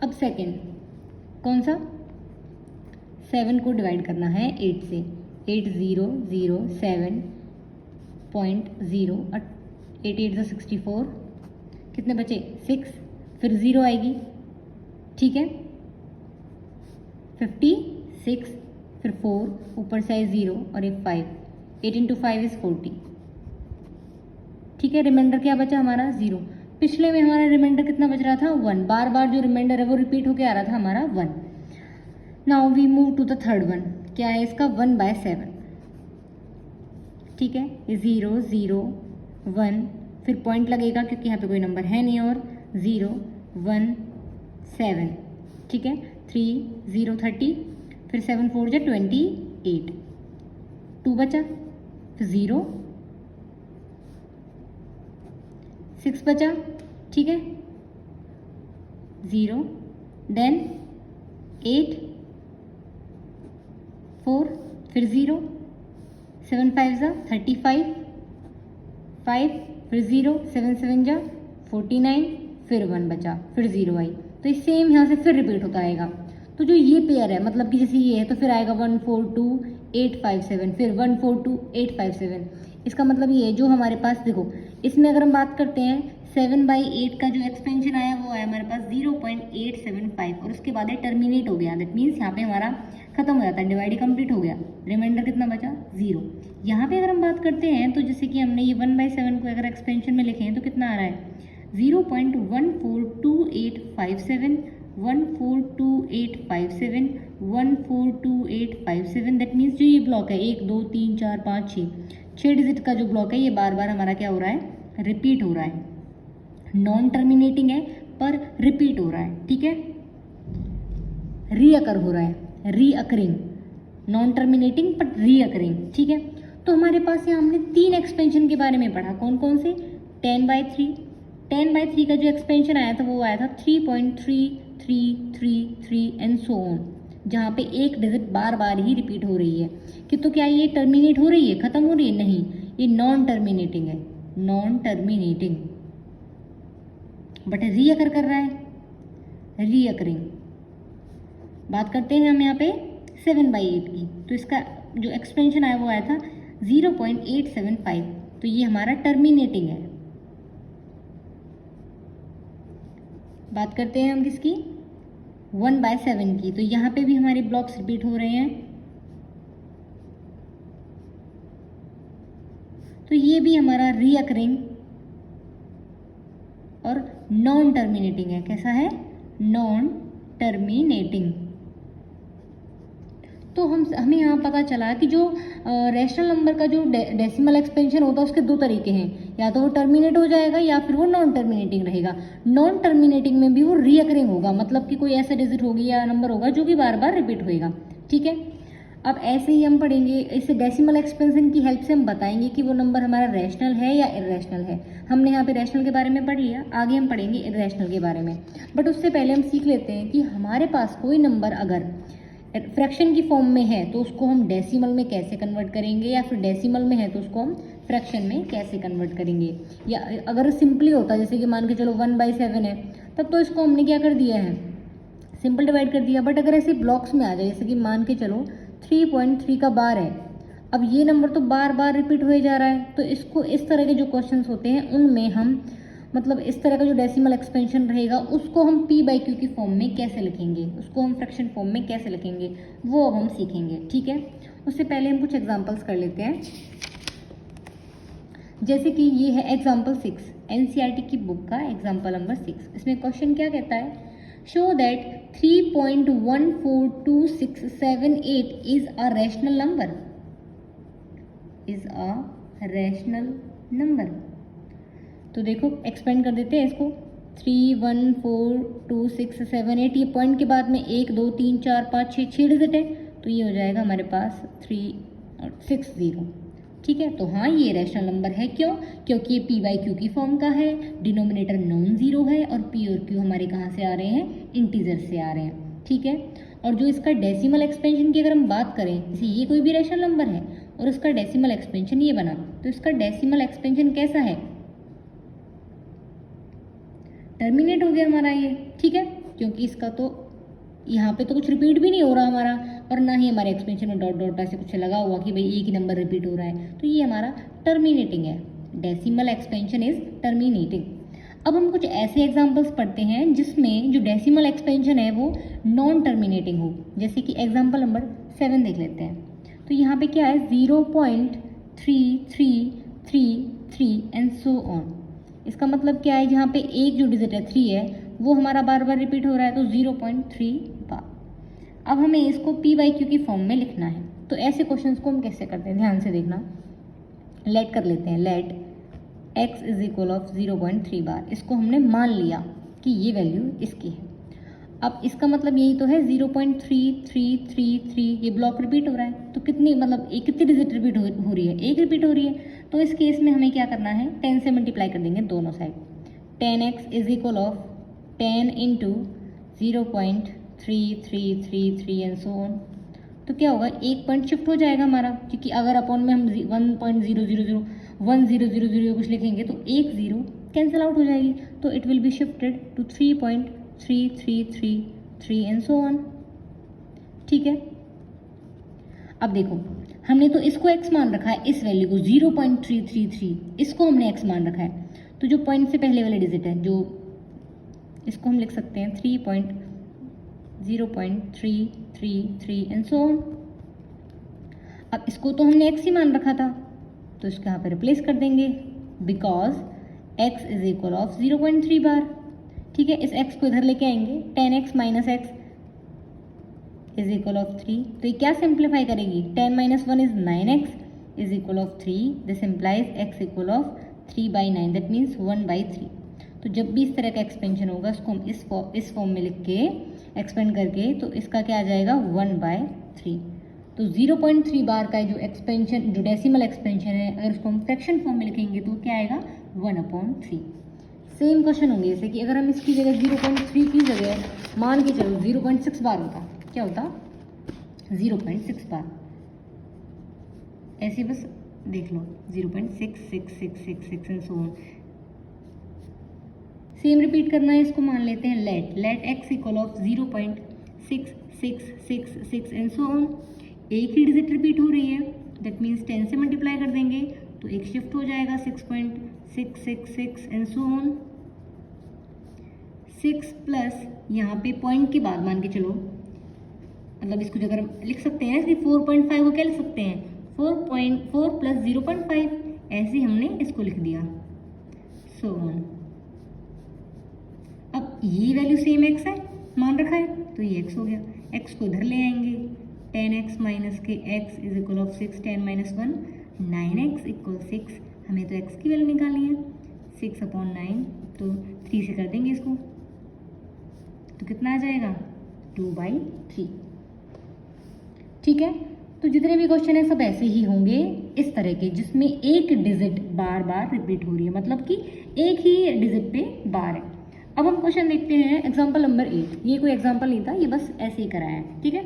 अब सेकेंड कौन सा, 7 को डिवाइड करना है 8 से, 8007.0, 8 8 64, कितने बचे 6, फिर 0 आएगी, ठीक है, 56, फिर 4, ऊपर से आए 0 और एक 5, 8 इंटू 5 इज 40, ठीक है। रिमाइंडर क्या बचा हमारा 0। पिछले में हमारा रिमाइंडर कितना बच रहा था 1, बार बार जो रिमाइंडर है वो रिपीट होके आ रहा था हमारा 1। Now we move to the third one, क्या है इसका 1/7, ठीक है, 0 0 1, फिर पॉइंट लगेगा क्योंकि यहाँ पे कोई नंबर है नहीं, और 0 1 7, ठीक है, 3 0 30, फिर 7 4 जा 28, 2 बचा, फिर 0 6 बचा, ठीक है, 0 देन 8 4, फिर 0, 7 5 जा 35, 5, फिर 0, 7 7 जा 49, फिर 1 बचा, फिर 0 आई। तो ये सेम यहाँ से फिर रिपीट होता आएगा। तो जो ये पेयर है, मतलब कि जैसे ये है तो फिर आएगा 1 4 2 8 5 7, फिर 1 4 2 8 5 7। इसका मतलब ये है जो हमारे पास, देखो इसमें अगर हम बात करते हैं 7/8 का जो एक्सपेंशन आया वो आया हमारे पास 0.875, और उसके बाद ये टर्मिनेट हो गया। दैट मीन्स यहाँ पे हमारा खत्म हो जाता है, डिवाइड कंप्लीट हो गया, रिमाइंडर कितना बचा 0। यहाँ पे अगर हम बात करते हैं तो जैसे कि हमने ये 1/7 को अगर एक्सपेंशन में लिखे हैं तो कितना आ रहा है 0.142857, 142857, 142857। दैट मीन्स जो ये ब्लॉक है 1 2 3 4 5 6 डिजिट का जो ब्लॉक है ये बार बार हमारा क्या हो रहा है, रिपीट हो रहा है। नॉन टर्मिनेटिंग है पर रिपीट हो रहा है, ठीक है, रीअकर हो रहा है, recurring, non terminating but recurring, ठीक है। तो हमारे पास यहाँ हमने 3 एक्सपेंशन के बारे में पढ़ा, कौन कौन से, 10/3, 10/3 का जो एक्सपेंशन आया था वो आया था 3.3333 एंड सो ऑन, जहाँ पे एक डिजिट बार बार ही रिपीट हो रही है। कि तो क्या ये टर्मिनेट हो रही है, खत्म हो रही है, नहीं, ये नॉन टर्मिनेटिंग है, नॉन टर्मिनेटिंग बट रीअकर कर रहा है, रीअकरिंग। बात करते हैं हम यहाँ पे 7/8 की, तो इसका जो एक्सपेंशन आया वो आया था 0.875, तो ये हमारा टर्मिनेटिंग है। बात करते हैं हम किसकी 1/7 की, तो यहाँ पे भी हमारे ब्लॉक्स रिपीट हो रहे हैं, तो ये भी हमारा रीअकरिंग और नॉन टर्मिनेटिंग है। कैसा है, नॉन टर्मिनेटिंग। तो हमें यहाँ पता चला कि जो रैशनल नंबर का जो डेसिमल एक्सपेंशन होता है उसके 2 तरीके हैं, या तो वो टर्मिनेट हो जाएगा या फिर वो नॉन टर्मिनेटिंग रहेगा। नॉन टर्मिनेटिंग में भी वो रीअकरिंग होगा, मतलब कि कोई ऐसा डिजिट होगी या नंबर होगा जो कि बार बार रिपीट होएगा, ठीक है। अब ऐसे ही हम पढ़ेंगे, इसे डेसिमल एक्सपेंशन की हेल्प से हम बताएंगे कि वो नंबर हमारा रैशनल है या इरेशनल है। हमने यहाँ पे रैशनल के बारे में पढ़ लिया, आगे हम पढ़ेंगे इरेशनल के बारे में। बट उससे पहले हम सीख लेते हैं कि हमारे पास कोई नंबर अगर फ्रैक्शन की फॉर्म में है तो उसको हम डेसिमल में कैसे कन्वर्ट करेंगे, या फिर डेसिमल में है तो उसको हम फ्रैक्शन में कैसे कन्वर्ट करेंगे। या अगर सिंपली होता, जैसे कि मान के चलो 1/7 है, तब तो इसको हमने क्या कर दिया है, सिंपल डिवाइड कर दिया। बट अगर ऐसे ब्लॉक्स में आ जाए, जैसे कि मान के चलो 3.3 का बार है, अब ये नंबर तो बार बार रिपीट हो जा रहा है, तो इसको इस तरह के जो क्वेश्चंस होते हैं उनमें हम मतलब इस तरह का जो डेसिमल एक्सपेंशन रहेगा उसको हम p/q की फॉर्म में कैसे लिखेंगे, उसको हम फ्रैक्शन फॉर्म में कैसे लिखेंगे, वो अब हम सीखेंगे, ठीक है। उससे पहले हम कुछ एग्जांपल्स कर लेते हैं। जैसे कि ये है एग्जांपल 6, एनसीईआरटी की बुक का एग्जांपल नंबर 6। इसमें क्वेश्चन क्या कहता है, show that 3.142678 is a rational number, is a rational number. तो देखो एक्सपेंड कर देते हैं इसको, 3142678, ये पॉइंट के बाद में 1 2 3 4 5 6 डिजिट है, तो ये हो जाएगा हमारे पास 360, ठीक है। तो हाँ ये रैशनल नंबर है, क्यों, क्योंकि ये p/q की फॉर्म का है, डिनोमिनेटर नॉन जीरो है, और p और q हमारे कहाँ से आ रहे हैं, इंटीजर से आ रहे हैं, ठीक है। और जो इसका डेसिमल एक्सपेंशन की अगर हम बात करें, जैसे ये कोई भी रैशनल नंबर है और उसका डेसिमल एक्सपेंशन ये बना, तो इसका डेसिमल एक्सपेंशन कैसा है, टर्मिनेट हो गया हमारा ये, ठीक है। क्योंकि इसका तो यहाँ पे तो कुछ रिपीट भी नहीं हो रहा हमारा, और ना ही हमारे एक्सपेंशन में डॉट डॉट ऐसे कुछ लगा हुआ कि भाई एक ही नंबर रिपीट हो रहा है, तो ये हमारा टर्मिनेटिंग है। Decimal expansion is terminating. अब हम कुछ ऐसे एग्जांपल्स पढ़ते हैं जिसमें जो डेसिमल एक्सपेंशन है वो नॉन टर्मिनेटिंग हो, जैसे कि एग्जांपल नंबर 7 देख लेते हैं। तो यहाँ पे क्या है 0.3333 एंड सो ऑन। इसका मतलब क्या है, जहाँ पे एक जो डिजिट है 3 है वो हमारा बार बार रिपीट हो रहा है, तो 0.3 बार। अब हमें इसको पी बाई क्यू की फॉर्म में लिखना है। तो ऐसे क्वेश्चंस को हम कैसे करते हैं, ध्यान से देखना। लेट कर लेते हैं, let x is equal of 0.3 बार। इसको हमने मान लिया कि ये वैल्यू इसकी है। अब इसका मतलब यही तो है 0.3333, ये ब्लॉक रिपीट हो रहा है, तो कितनी मतलब एक कितनी डिजिट रिपीट हो रही है, एक रिपीट हो रही है। तो इस केस में हमें क्या करना है, 10 से मल्टीप्लाई कर देंगे दोनों side. 10x is equal of 10 into 0.3333 and so on. तो क्या होगा, एक पॉइंट शिफ्ट हो जाएगा हमारा, क्योंकि अगर अपॉन में हम 1.000 कुछ लिखेंगे तो एक जीरो कैंसिल आउट हो जाएगी, तो it will be shifted to 3.3333 and so on. ठीक है, अब देखो हमने तो इसको x मान रखा है, इस वैल्यू को 0.333 इसको हमने x मान रखा है। तो जो पॉइंट से पहले वाले डिजिट है, जो इसको हम लिख सकते हैं 3.0.333 एंड सो ऑन। अब इसको तो हमने x ही मान रखा था, तो इसको यहाँ पे रिप्लेस कर देंगे, because x is equal of 0.3 बार। ठीक है, इस x को इधर लेके आएंगे, 10x minus x is equal of 3। तो ये क्या सिंप्लीफाई करेगी, 10 minus 1 is 9x is equal of 3। This implies x equal of 3/9, that means 1/3। तो जब भी इस तरह का एक्सपेंशन होगा, उसको हम इस फॉर्म में लिख के एक्सपेंड करके, तो इसका क्या आ जाएगा 1/3। तो 0.3 बार का जो एक्सपेंशन, जो डेसिमल एक्सपेंशन है, अगर उसको हम फ्रैक्शन फॉर्म में लिखेंगे तो क्या आएगा 1/3। सेम क्वेश्चन होंगे, जैसे कि अगर हम इसकी जगह 0.3 की जगह मान के चलो 0.6 बार होता, क्या होता 0.6 बार। ऐसे बस देख लो 0.6666 and so on. Same repeat करना है, इसको मान लेते हैं let x equal of 0.6666 and so on. एक ही डिजिट रिपीट हो रही है, दैट मीन्स 10 से मल्टीप्लाई कर देंगे तो एक शिफ्ट हो जाएगा 6.666 एंड सो ऑन। 6 प्लस यहाँ पे पॉइंट के बाद मान के चलो, मतलब इसको अगर हम लिख सकते हैं कि 4.5 को क्या लिख सकते हैं 4.4 प्लस 0.5, ऐसे हमने इसको लिख दिया, सो ऑन। अब ये वैल्यू सेम x है, मान रखा है, तो ये x हो गया। x को इधर ले आएंगे, 10x माइनस के x is equal of 6, 10 minus 1 9x equal 6। हमें तो x की वैल्यू निकालनी है, 6/9, तो 3 से कर देंगे इसको, तो कितना आ जाएगा 2/3। ठीक है, तो जितने भी क्वेश्चन है सब ऐसे ही होंगे इस तरह के, जिसमें एक डिजिट बार बार रिपीट हो रही है, मतलब कि एक ही डिजिट पे बार है। अब हम क्वेश्चन देखते हैं एग्जाम्पल नंबर 8। ये कोई एग्जाम्पल नहीं था, ये बस ऐसे ही कराया है। ठीक है,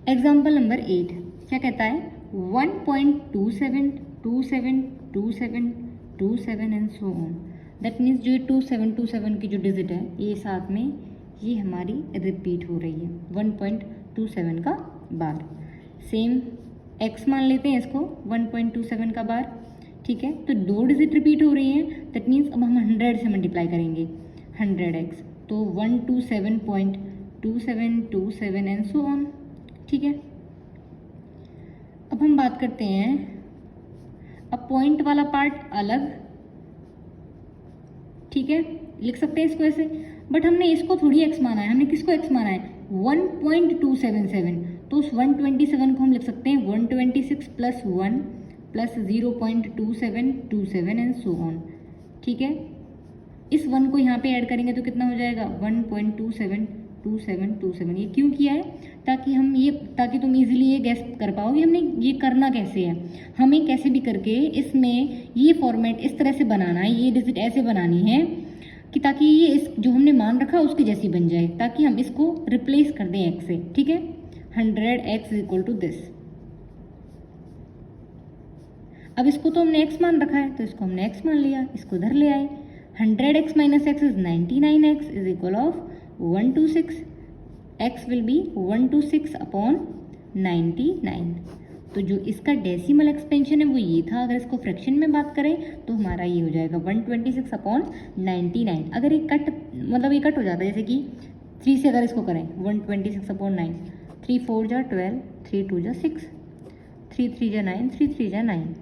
एग्जाम्पल नंबर 8 क्या कहता है 1.27272727 and so on. That means जो 2727 की जो डिजिट है, ये साथ में ये हमारी रिपीट हो रही है 1.27 का बार। सेम x मान लेते हैं इसको 1.27 का बार। ठीक है, तो दो डिजिट रिपीट हो रही हैं, दैट मीन्स अब हम 100 से मल्टीप्लाई करेंगे 100x, तो 127.2727 एंड सो ऑन। ठीक है, अब हम बात करते हैं, अब पॉइंट वाला पार्ट अलग, ठीक है, लिख सकते हैं इसको ऐसे, बट हमने इसको थोड़ी x माना है, हमने किसको x माना है 1.277, तो उस 127 को हम लिख सकते हैं 126 plus 1 plus 0.2727 and so on. ठीक है, इस 1 को यहाँ पे ऐड करेंगे तो कितना हो जाएगा 1.272727। ये क्यों किया है, ताकि तुम इजीली ये गैस कर पाओ कि हमने ये करना कैसे है। हमें कैसे भी करके इसमें ये फॉर्मेट इस तरह से बनाना है, ये डिजिट ऐसे बनानी है कि ताकि ये इस जो हमने मान रखा उसके जैसी बन जाए, ताकि हम इसको रिप्लेस कर दें x से। ठीक है, 100x इक्वल टू दिस। अब इसको तो हमने x मान रखा है, तो इसको हमने x मान लिया, इसको इधर ले आए, 100x minus x is 99x is equal of 126. x will be 126 upon 99. तो जो इसका डेसिमल एक्सपेंशन है वो ये था। अगर इसको फ्रैक्शन में बात करें तो हमारा ये हो जाएगा 126 अपॉन 99। अगर ये कट मतलब ये कट हो जाता है, जैसे कि 3 से अगर इसको करें 126 अपॉन 9, 3 4 जा 12, 3 2 जा 6, 3 3 जा 9, 3 3 जा 9।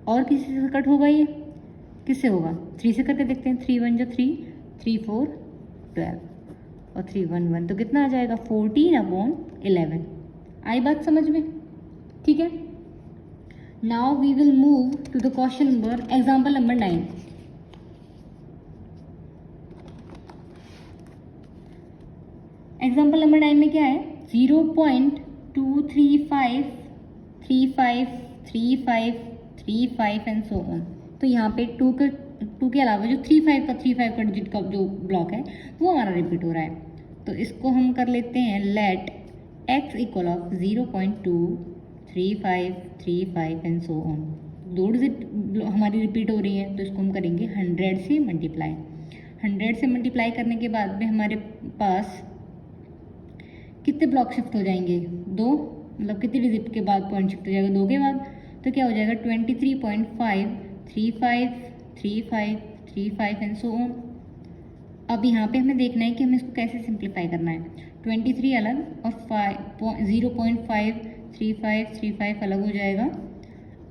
और किसी से कट होगा ये? किससे होगा? 3 से करके देखते हैं। 3 1 जा 3, 3 4 12 और 3 1 1, तो कितना आ जाएगा 14 अपॉन 11। आई बात समझ में? ठीक है। Now we will move to the question number example number 9। Example number 9 में क्या है? 0.235353535 एंड सो ऑन। तो यहाँ पे 2 के अलावा जो 35 का डिजिट का जो ब्लॉक है वो हमारा रिपीट हो रहा है। तो इसको हम कर लेते हैं let x equal of 0.23535 and so on. 2 digit हमारी रिपीट हो रही है तो इसको हम करेंगे 100 से मल्टीप्लाई। 100 से मल्टीप्लाई करने के बाद में हमारे पास कितने ब्लॉक शिफ्ट हो जाएंगे? 2, मतलब कितने डिजिट के बाद पॉइंट शिफ्ट हो जाएगा? 2 के बाद। तो क्या हो जाएगा 23.5353535 एंड सो ऑन। अब यहाँ पे हमें देखना है कि हमें इसको कैसे सिंप्लीफाई करना है। 23 अलग और 0.53535 अलग हो जाएगा।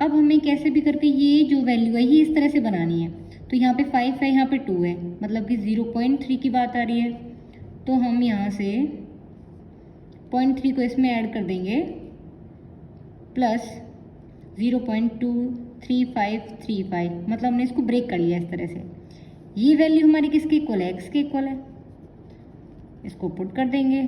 अब हमें कैसे भी करके ये जो वैल्यू है ये इस तरह से बनानी है। तो यहाँ पे 5 है, यहाँ पे 2 है, मतलब कि 0.3 की बात आ रही है। तो हम यहाँ से 0.3 को इसमें ऐड कर देंगे प्लस 0.23535, मतलब हमने इसको ब्रेक कर लिया इस तरह से। ये वैल्यू हमारी किसके इक्वल है? x के इक्वल है। इसको पुट कर देंगे,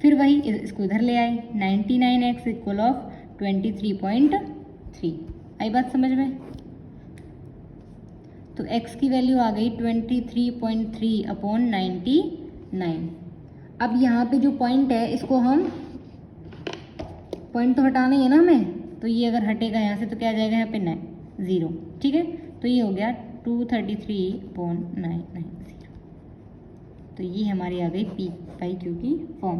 फिर वही इसको इधर ले आए 99x इक्वल ऑफ 23.3। आई बात समझ में? तो x की वैल्यू आ गई 23.3 अपॉन 99। अब यहाँ पे जो पॉइंट है इसको हम पॉइंट तो हटाना ही है ना हमें, तो ये अगर हटेगा यहाँ से तो क्या आ जाएगा यहाँ पे 0। ठीक है, तो ये हो गया 233.990। तो ये हमारी आ गई p/q की फॉर्म।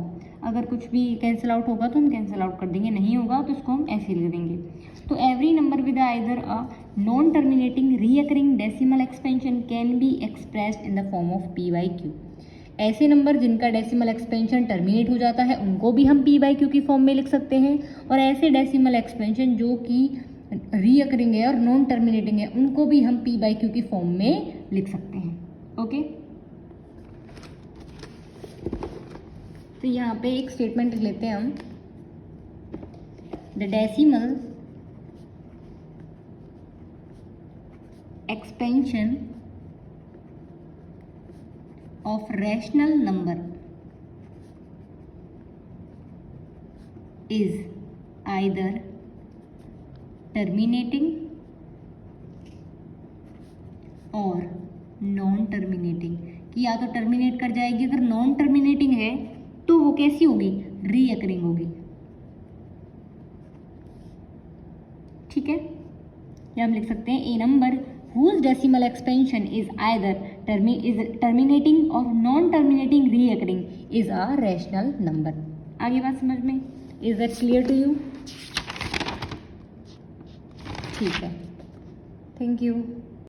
अगर कुछ भी कैंसिल आउट होगा तो हम कैंसिल आउट कर देंगे, नहीं होगा तो इसको हम ऐसे लिख देंगे। तो every number with either a non terminating recurring decimal expansion can be expressed in the form of p/q। ऐसे नंबर जिनका डेसिमल एक्सपेंशन टर्मिनेट हो जाता है उनको भी हम p/q की फॉर्म में लिख सकते हैं, और ऐसे डेसिमल एक्सपेंशन जो कि रीअकरिंग है और नॉन टर्मिनेटिंग है उनको भी हम p/q की फॉर्म में लिख सकते हैं। ओके, तो यहाँ पे एक स्टेटमेंट लिख लेते हैं हम। The decimal expansion of rational number is either terminating or non terminating, कि या तो टर्मिनेट कर जाएगी, अगर नॉन टर्मिनेटिंग है तो वो कैसी होगी? रीअकरिंग होगी। ठीक है, या हम लिख सकते हैं ए number whose decimal expansion is either terminating or non-terminating reoccurring is a rational number। आगे बात समझ में? Is that clear to you? ठीक है, थैंक यू।